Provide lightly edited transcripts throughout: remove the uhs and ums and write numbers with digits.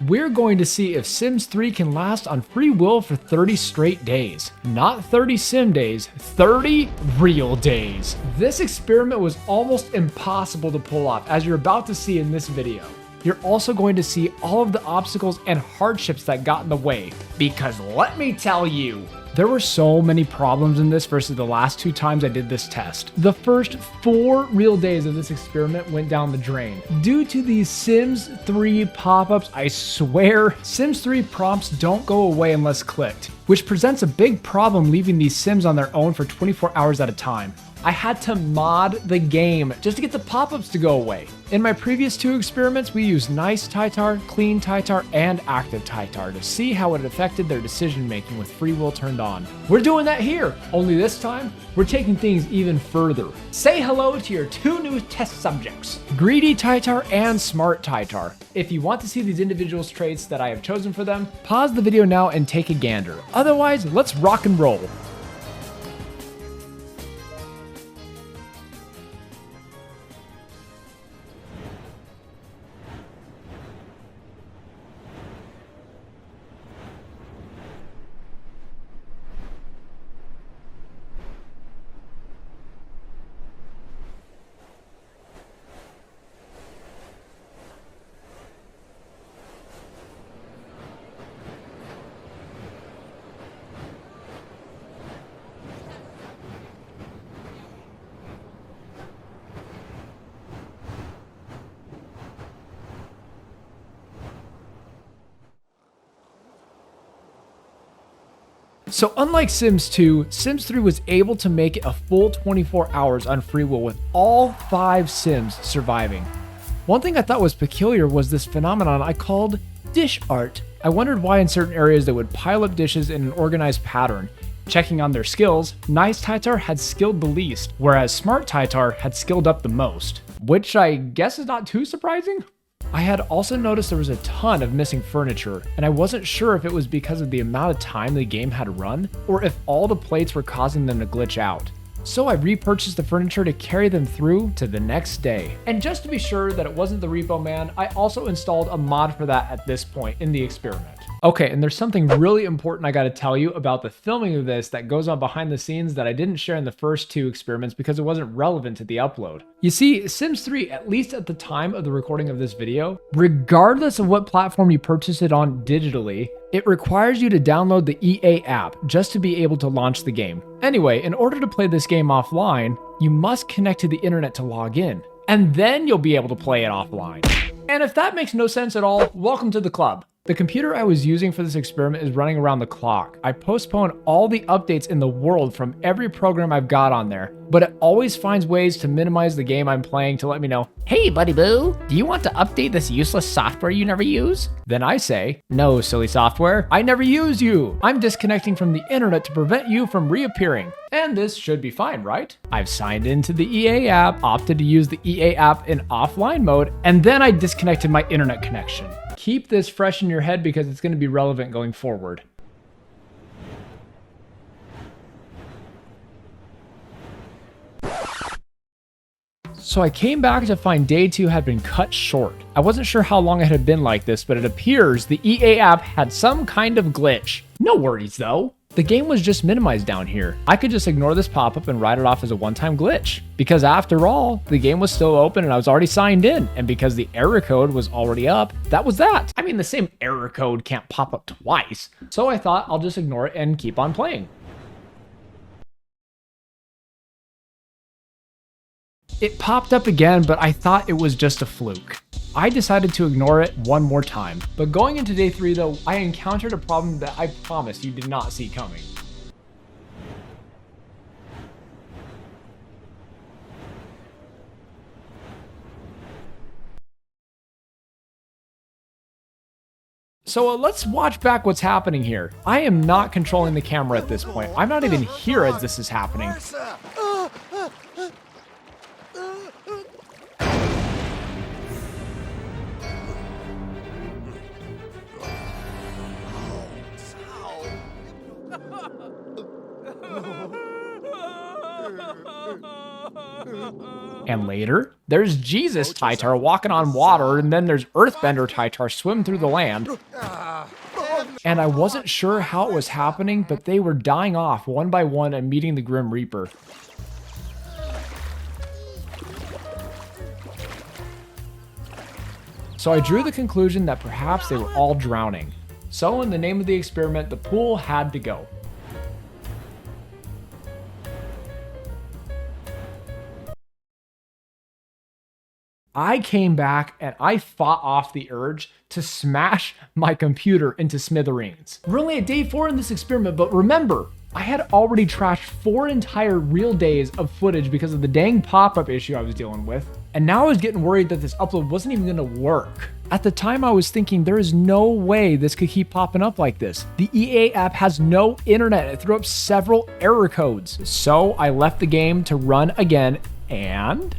We're going to see if Sims 3 can last on free will for 30 straight days. Not 30 sim days, 30 real days. This experiment was almost impossible to pull off, as you're about to see in this video. You're also going to see all of the obstacles and hardships that got in the way, because let me tell you, there were so many problems in this versus the last 2 times I did this test. The first 4 real days of this experiment went down the drain. Due to these Sims 3 pop-ups, I swear, Sims 3 prompts don't go away unless clicked, which presents a big problem leaving these Sims on their own for 24 hours at a time. I had to mod the game just to get the pop-ups to go away. In my previous 2 experiments, we used nice Tytar, clean Tytar, and active Tytar to see how it affected their decision making with free will turned on. We're doing that here, only this time, we're taking things even further. Say hello to your 2 new test subjects, greedy Tytar and smart Tytar. If you want to see these individuals' traits that I have chosen for them, pause the video now and take a gander. Otherwise, let's rock and roll. So unlike Sims 2, Sims 3 was able to make it a full 24 hours on free will with all 5 Sims surviving. One thing I thought was peculiar was this phenomenon I called dish art. I wondered why in certain areas they would pile up dishes in an organized pattern. Checking on their skills, nice Tytar had skilled the least, whereas smart Tytar had skilled up the most, which I guess is not too surprising. I had also noticed there was a ton of missing furniture, and I wasn't sure if it was because of the amount of time the game had run, or if all the plates were causing them to glitch out. So I repurchased the furniture to carry them through to the next day. And just to be sure that it wasn't the Repo Man, I also installed a mod for that at this point in the experiment. Okay, and there's something really important I gotta tell you about the filming of this that goes on behind the scenes that I didn't share in the first 2 experiments because it wasn't relevant to the upload. You see, Sims 3, at least at the time of the recording of this video, regardless of what platform you purchase it on digitally, it requires you to download the EA app just to be able to launch the game. Anyway, in order to play this game offline, you must connect to the internet to log in, and then you'll be able to play it offline. And if that makes no sense at all, welcome to the club. The computer I was using for this experiment is running around the clock. I postpone all the updates in the world from every program I've got on there, but it always finds ways to minimize the game I'm playing to let me know, "Hey buddy boo, do you want to update this useless software you never use?" Then I say, "No, silly software, I never use you. I'm disconnecting from the internet to prevent you from reappearing." And this should be fine, right? I've signed into the EA app, opted to use the EA app in offline mode, and then I disconnected my internet connection. Keep this fresh in your head because it's going to be relevant going forward. So I came back to find day 2 had been cut short. I wasn't sure how long it had been like this, but it appears the EA app had some kind of glitch. No worries though. The game was just minimized down here. I could just ignore this pop-up and write it off as a one-time glitch. Because after all, the game was still open and I was already signed in. And because the error code was already up, that was that. I mean, the same error code can't pop up twice. So I thought I'll just ignore it and keep on playing. It popped up again, but I thought it was just a fluke. I decided to ignore it one more time. But going into day 3 though, I encountered a problem that I promise you did not see coming. So let's watch back what's happening here. I am not controlling the camera at this point. I'm not even here as this is happening. And later, There's Jesus Tytar walking on water, and then there's Earthbender Tytar swim through the land. And I wasn't sure how it was happening, but they were dying off one by one and meeting the Grim Reaper. So I drew the conclusion that perhaps they were all drowning. So in the name of the experiment, the pool had to go. I came back and I fought off the urge to smash my computer into smithereens. We're only at day 4 in this experiment, but remember, I had already trashed 4 entire real days of footage because of the dang pop-up issue I was dealing with. And now I was getting worried that this upload wasn't even gonna work. At the time I was thinking there is no way this could keep popping up like this. The EA app has no internet. It threw up several error codes. So I left the game to run again and...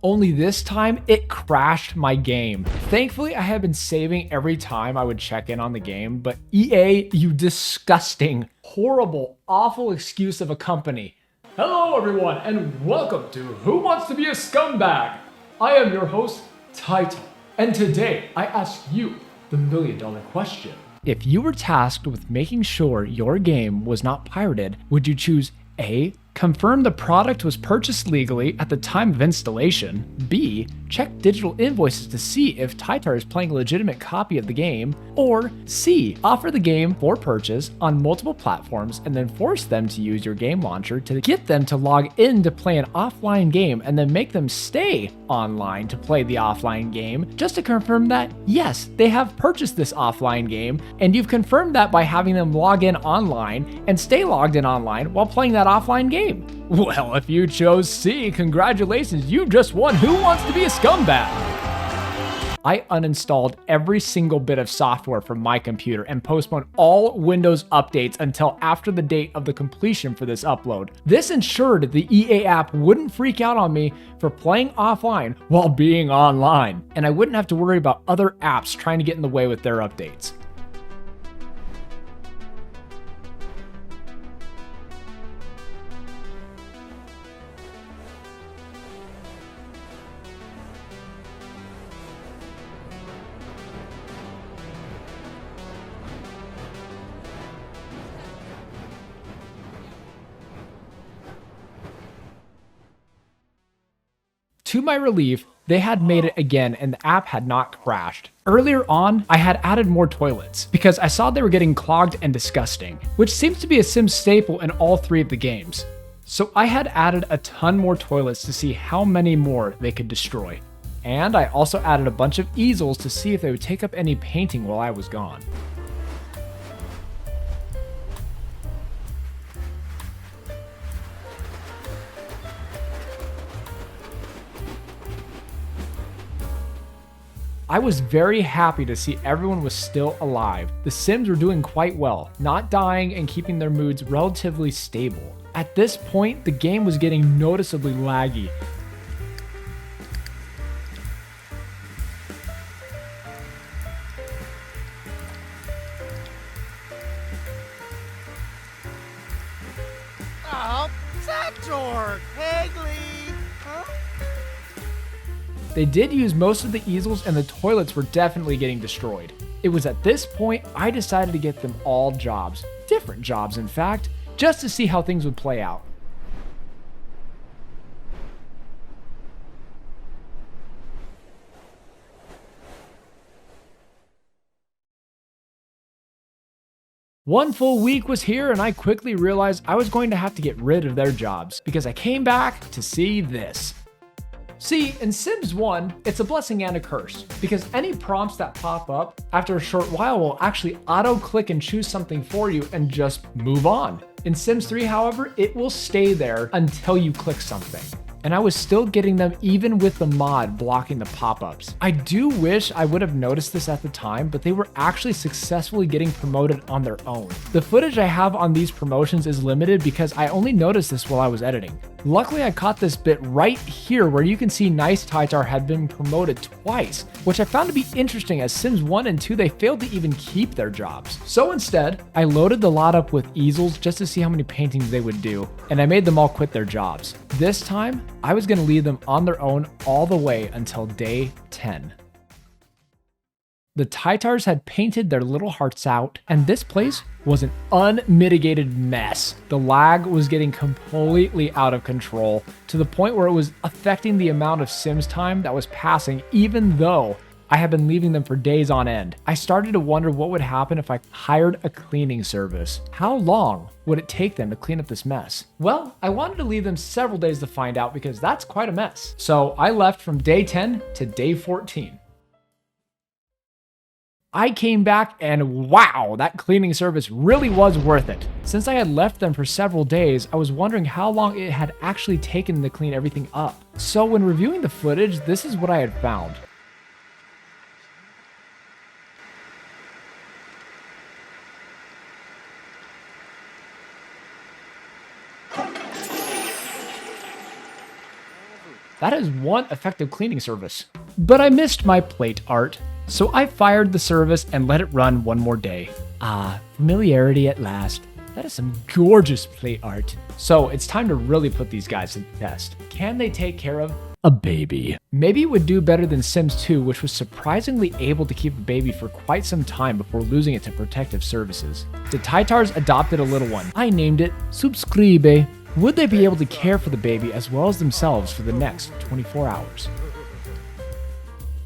only this time, it crashed my game. Thankfully, I had been saving every time I would check in on the game, but EA, you disgusting, horrible, awful excuse of a company. Hello everyone, and welcome to Who Wants to Be a Scumbag? I am your host, Tytar, and today I ask you the $1,000,000 question. If you were tasked with making sure your game was not pirated, would you choose A, confirm the product was purchased legally at the time of installation, B, check digital invoices to see if Tytar is playing a legitimate copy of the game, or C, offer the game for purchase on multiple platforms and then force them to use your game launcher to get them to log in to play an offline game and then make them stay online to play the offline game just to confirm that, yes, they have purchased this offline game, and you've confirmed that by having them log in online and stay logged in online while playing that offline game. Well, if you chose C, congratulations, you just won Who Wants to Be a Scumbag? I uninstalled every single bit of software from my computer and postponed all Windows updates until after the date of the completion for this upload. This ensured the EA app wouldn't freak out on me for playing offline while being online, and I wouldn't have to worry about other apps trying to get in the way with their updates. To my relief, they had made it again and the app had not crashed. Earlier on, I had added more toilets because I saw they were getting clogged and disgusting, which seems to be a Sims staple in all 3 of the games. So I had added a ton more toilets to see how many more they could destroy. And I also added a bunch of easels to see if they would take up any painting while I was gone. I was very happy to see everyone was still alive. The Sims were doing quite well, not dying and keeping their moods relatively stable. At this point, the game was getting noticeably laggy. Oh, Zack Hagley! Huh? They did use most of the easels and the toilets were definitely getting destroyed. It was at this point I decided to get them all jobs, different jobs in fact, just to see how things would play out. One full week was here and I quickly realized I was going to have to get rid of their jobs because I came back to see this. See, in Sims 1, it's a blessing and a curse, because any prompts that pop up after a short while will actually auto-click and choose something for you and just move on. In Sims 3, however, it will stay there until you click something. And I was still getting them even with the mod blocking the pop-ups. I do wish I would have noticed this at the time, but they were actually successfully getting promoted on their own. The footage I have on these promotions is limited because I only noticed this while I was editing. Luckily, I caught this bit right here where you can see Nice Tytar had been promoted twice, which I found to be interesting as Sims 1 and 2, they failed to even keep their jobs. So instead, I loaded the lot up with easels just to see how many paintings they would do, and I made them all quit their jobs. This time, I was going to leave them on their own all the way until day 10. The Tytars had painted their little hearts out, and this place was an unmitigated mess. The lag was getting completely out of control to the point where it was affecting the amount of Sims time that was passing, even though I had been leaving them for days on end. I started to wonder what would happen if I hired a cleaning service. How long would it take them to clean up this mess? Well, I wanted to leave them several days to find out because that's quite a mess. So I left from day 10 to day 14. I came back and wow, that cleaning service really was worth it. Since I had left them for several days, I was wondering how long it had actually taken to clean everything up. So when reviewing the footage, this is what I had found. That is one effective cleaning service. But I missed my plate art, so I fired the service and let it run one more day. Ah, familiarity at last. That is some gorgeous plate art. So it's time to really put these guys to the test. Can they take care of a baby? Maybe it would do better than Sims 2, which was surprisingly able to keep a baby for quite some time before losing it to protective services. The Tytars adopted a little one. I named it Subscribe. Would they be able to care for the baby as well as themselves for the next 24 hours?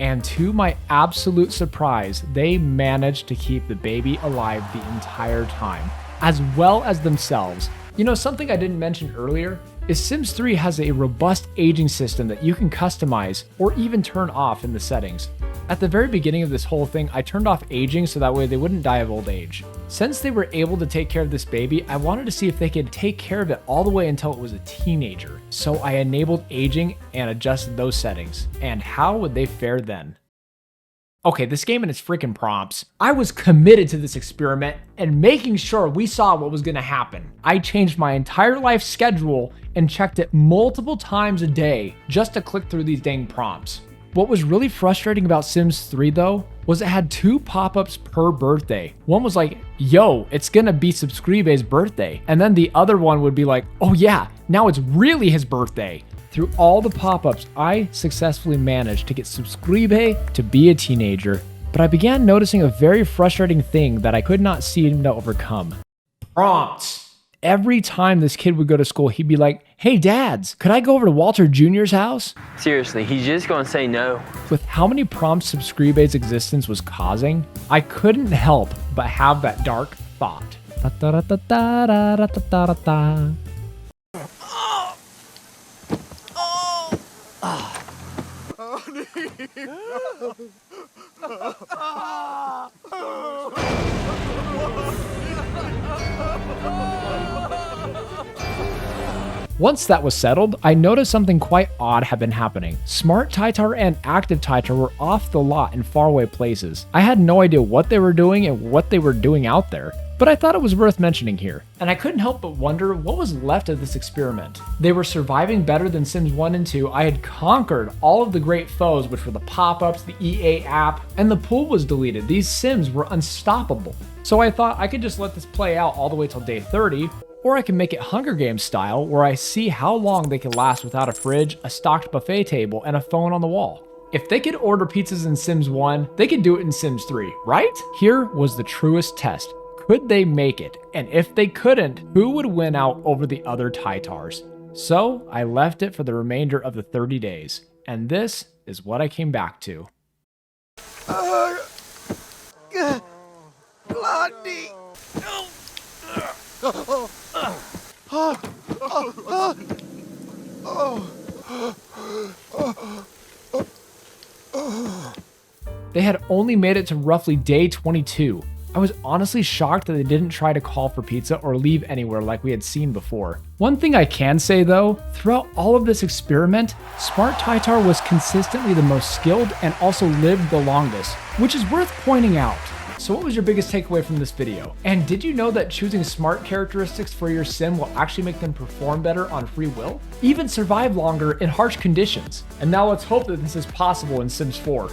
And to my absolute surprise, they managed to keep the baby alive the entire time, as well as themselves. You know, something I didn't mention earlier is Sims 3 has a robust aging system that you can customize or even turn off in the settings. At the very beginning of this whole thing, I turned off aging so that way they wouldn't die of old age. Since they were able to take care of this baby, I wanted to see if they could take care of it all the way until it was a teenager. So I enabled aging and adjusted those settings. And how would they fare then? Okay, this game and its freaking prompts. I was committed to this experiment and making sure we saw what was gonna happen. I changed my entire life schedule and checked it multiple times a day just to click through these dang prompts. What was really frustrating about Sims 3 though, was it had 2 pop-ups per birthday. One was like, yo, it's gonna be Subscribe's birthday. And then the other one would be like, oh yeah, now it's really his birthday. Through all the pop-ups, I successfully managed to get Subscribe to be a teenager, but I began noticing a very frustrating thing that I could not seem to overcome. Prompts. Every time this kid would go to school, he'd be like, hey dads, could I go over to Walter Jr.'s house? Seriously, he's just gonna say no. With how many prompts Subscribe's existence was causing, I couldn't help but have that dark thought. Once that was settled, I noticed something quite odd had been happening. Smart Tytar and Active Tytar were off the lot in faraway places. I had no idea what they were doing and what they were doing out there, but I thought it was worth mentioning here. And I couldn't help but wonder what was left of this experiment. They were surviving better than Sims 1 and 2. I had conquered all of the great foes, which were the pop-ups, the EA app, and the pool was deleted. These Sims were unstoppable. So I thought I could just let this play out all the way till day 30, or I can make it Hunger Games style, where I see how long they can last without a fridge, a stocked buffet table, and a phone on the wall. If they could order pizzas in Sims 1, they could do it in Sims 3, right? Here was the truest test. Could they make it? And if they couldn't, who would win out over the other Tytars? So I left it for the remainder of the 30 days. And this is what I came back to. Bloody! They had only made it to roughly day 22. I was honestly shocked that they didn't try to call for pizza or leave anywhere like we had seen before. One thing I can say though, throughout all of this experiment, Smart Tytar was consistently the most skilled and also lived the longest, which is worth pointing out. So what was your biggest takeaway from this video? And did you know that choosing smart characteristics for your sim will actually make them perform better on free will? Even survive longer in harsh conditions. And now let's hope that this is possible in Sims 4.